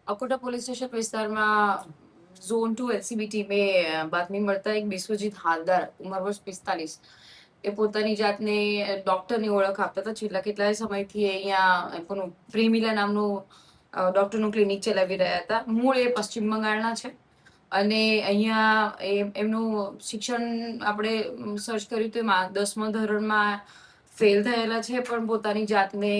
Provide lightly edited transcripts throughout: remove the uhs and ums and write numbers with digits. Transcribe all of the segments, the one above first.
Akota police station વિસ્તારમાં zone 2 LCB ટીમે બાતમી મળતા એક બિસ્વજીત હાલદાર ઉંમર વર્ષ 45 એ પોતાની જાતને ડોક્ટરની ઓળખ આપતા હતા. છેલ્લા કેટલાય સમયથી એ અહીંયા એમનું પ્રેમિલા નામનું ડોક્ટરનું ક્લિનિક ચલાવી રહ્યા હતા. મૂળ એ પશ્ચિમ બંગાળના છે અને અહીંયા એમનું શિક્ષણ આપણે સર્ચ કર્યું તો એમાં 10મા ધોરણમાં ફેલ થયેલા છે, પણ પોતાની જાતને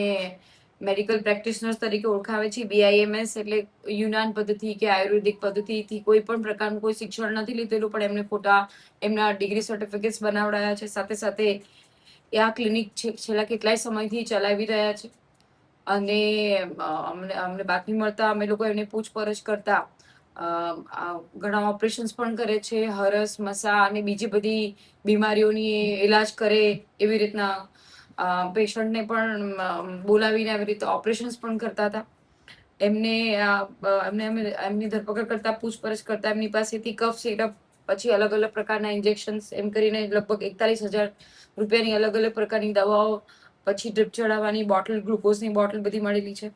મેડિકલ પ્રેક્ટિશનર્સ તરીકે ઓળખાવે છે. BIMS એટલે યુનાન પદ્ધતિ કે આયુર્વેદિક પદ્ધતિથી કોઈ પણ પ્રકારનું કોઈ શિક્ષણ નથી લીધેલું, પણ એમને ખોટા એમના ડિગ્રી સર્ટિફિકેટ્સ બનાવડાયા છે. સાથે સાથે એ આ ક્લિનિક છેલ્લા કેટલાય સમયથી ચલાવી રહ્યા છે અને અમને બાતમી મળતા અમે લોકો એમને પૂછપરછ કરતા ઘણા ઓપરેશન્સ પણ કરે છે. હરસ, મસા અને બીજી બધી બીમારીઓની ઈલાજ કરે એવી રીતના પેશન્ટને પણ બોલાવીને આવી રીતે ઓપરેશન્સ પણ કરતા હતા. એમની ધરપકડ કરતા પૂછપરછ કરતા એમની પાસેથી કફ સિરપ, પછી અલગ અલગ પ્રકારના ઇન્જેક્શન્સ, એમ કરીને લગભગ 41,000 રૂપિયાની અલગ અલગ પ્રકારની દવાઓ, પછી ડ્રીપ ચડાવવાની બોટલ, ગ્લુકોઝની બોટલ બધી મળેલી છે.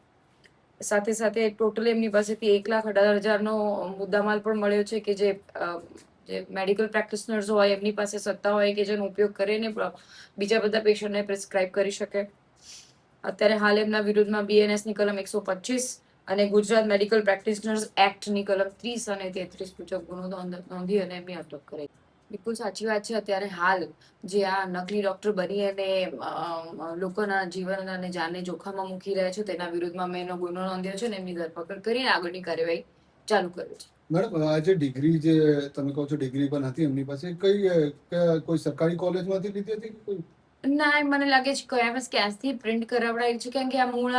સાથે સાથે ટોટલ એમની પાસેથી 1,18,000નો મુદ્દામાલ પણ મળ્યો છે કે જે મેડિકલ પ્રેક્ટિશનર્સ હોય એમની પાસે સત્તા હોય કે જેનો ઉપયોગ કરીને બીજા બધા પેશન્ટને પ્રિસ્ક્રાઇબ કરી શકે. અત્યારે હાલ એમના વિરુદ્ધમાં BNS ની કલમ 125 અને ગુજરાત મેડિકલ પ્રેક્ટિશનર્સ એક્ટની કલમ 30 અને 33 મુજબ ગુનો નોંધી અને એમની અટક કરાઈ. બિલકુલ સાચી વાત છે. અત્યારે હાલ જે આ નકલી ડોક્ટર બની અને લોકોના જીવન અને જાનને જોખમમાં મૂકી રહ્યા છે તેના વિરુદ્ધમાં મેં એનો ગુનો નોંધ્યો છે અને એમની ધરપકડ કરીને આગળની કાર્યવાહી ચાલુ કરી છે. મેડમ, આ જે ડિગ્રી જે તમે કહો છો ડિગ્રી પણ હતી એમની પાસે, કોઈ સરકારી કોલેજમાંથી લીધી હતી કે કોઈ? ના, મને લાગે છે કયામસ ક્યાંથી પ્રિન્ટ કરાવડાવી છે, કેમ કે આ મૂળ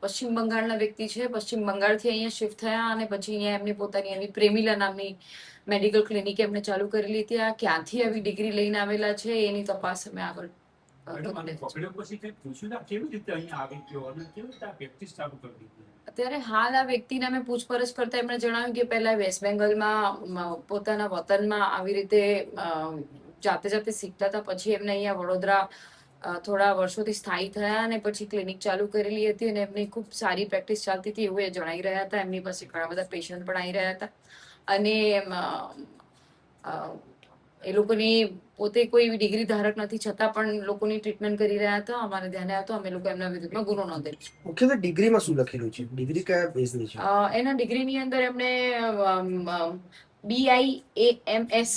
પશ્ચિમ બંગાળના વ્યક્તિ છે. પશ્ચિમ બંગાળથી અહીંયા શિફ્ટ થયા અને પછી અહીંયા એમની પોતાની એવી પ્રેમિલા નામની મેડિકલ ક્લિનિક એમને ચાલુ કરેલી હતી. આ ક્યાંથી આવી ડિગ્રી લઈને આવેલા છે એની તપાસ અમે આગળ અત્યારે હાલ આ વ્યક્તિને અમે પૂછપરછ કરતા એમણે જણાવ્યું કે પહેલા વેસ્ટ બેંગલમાં પોતાના વતનમાં આવી રીતે જાતે શીખતા હતા. પછી એમને અહીંયા વડોદરા થોડા વર્ષોથી સ્થાયી થયા અને પછી ક્લિનિક ચાલુ કરેલી હતી અને એમની ખૂબ સારી પ્રેક્ટિસ ચાલતી હતી એવું એ જણાઈ રહ્યા હતા. એમની પાસે ઘણા બધા પેશન્ટ પણ આવી રહ્યા હતા અને એ લોકોની પોતે કોઈ એવી ડિગ્રી ધારક નથી છતાં પણ લોકોની ટ્રીટમેન્ટ કરી રહ્યા હતા. અમારે ધ્યાને આવ્યો, અમે લોકો એમના વિરુદ્ધમાં ગુનો નોંધેલો છે. મુખ્યત્વે ડિગ્રીમાં શું લખેલું છે? ડિગ્રી કયા બેઝની છે? એના ડિગ્રીની અંદર એમણે BIAMS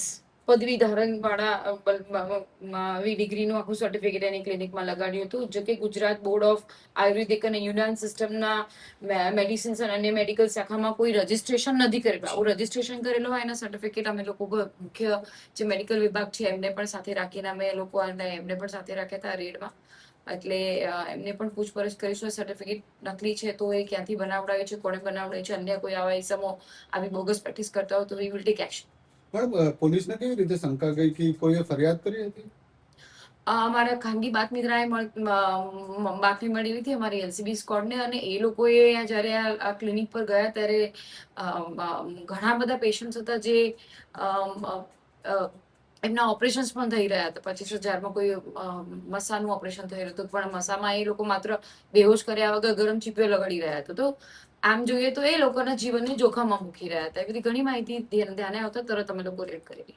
પદવી ધારણ વાળા ડિગ્રીનું આખું સર્ટિફિકેટ એની ક્લિનિકમાં લગાડ્યું હતું, જો કે ગુજરાત બોર્ડ ઓફ આયુર્વેદિક અને યુનાન સિસ્ટમના મેડિસિન્સ અને મેડિકલ શાખામાં કોઈ રજીસ્ટ્રેશન નથી કરેલું. આવું રજીસ્ટ્રેશન કરેલું હોય એના સર્ટિફિકેટ અમે લોકો મુખ્ય જે મેડિકલ વિભાગ છે એમને પણ સાથે રાખીને અમે લોકો એમને પણ સાથે રાખ્યા હતા રેડમાં. એટલે એમને પણ પૂછપરછ કરીશું. સર્ટિફિકેટ નકલી છે તો એ ક્યાંથી બનાવડાવ્યું છે, કોણે બનાવડાવ્યું છે, અન્ય કોઈ આવા ઇસમો આવી બોગસ પ્રેક્ટિસ કરતા હોય તો we will take action. Madam, પોલીસને કેવી રીતે શંકા ગઈ કે કોઈએ ફરિયાદ કરી હતી? અમારા ખાનગી બાતમીદારે બાતમી મળેલી હતી અમારી LCB સ્કોડને, અને એ લોકોએ જ્યારે આ ક્લિનિક પર ગયા ત્યારે ઘણા બધા પેશન્ટ્સ હતા જે એમના ઓપરેશન્સ પણ થઈ રહ્યા હતા. 25,000માં કોઈ મસાનું ઓપરેશન થઈ રહ્યું હતું, પણ મસામાં એ લોકો માત્ર બેહોશ કર્યા વગર ગરમ ચીપિયો લગાડી રહ્યા હતા. તો આમ જોઈએ તો એ લોકોના જીવનને જોખમમાં મૂકી રહ્યા હતા. એ બધી ઘણી માહિતી ધ્યાને આવતા તરત અમે લોકો રેડ કરેલી.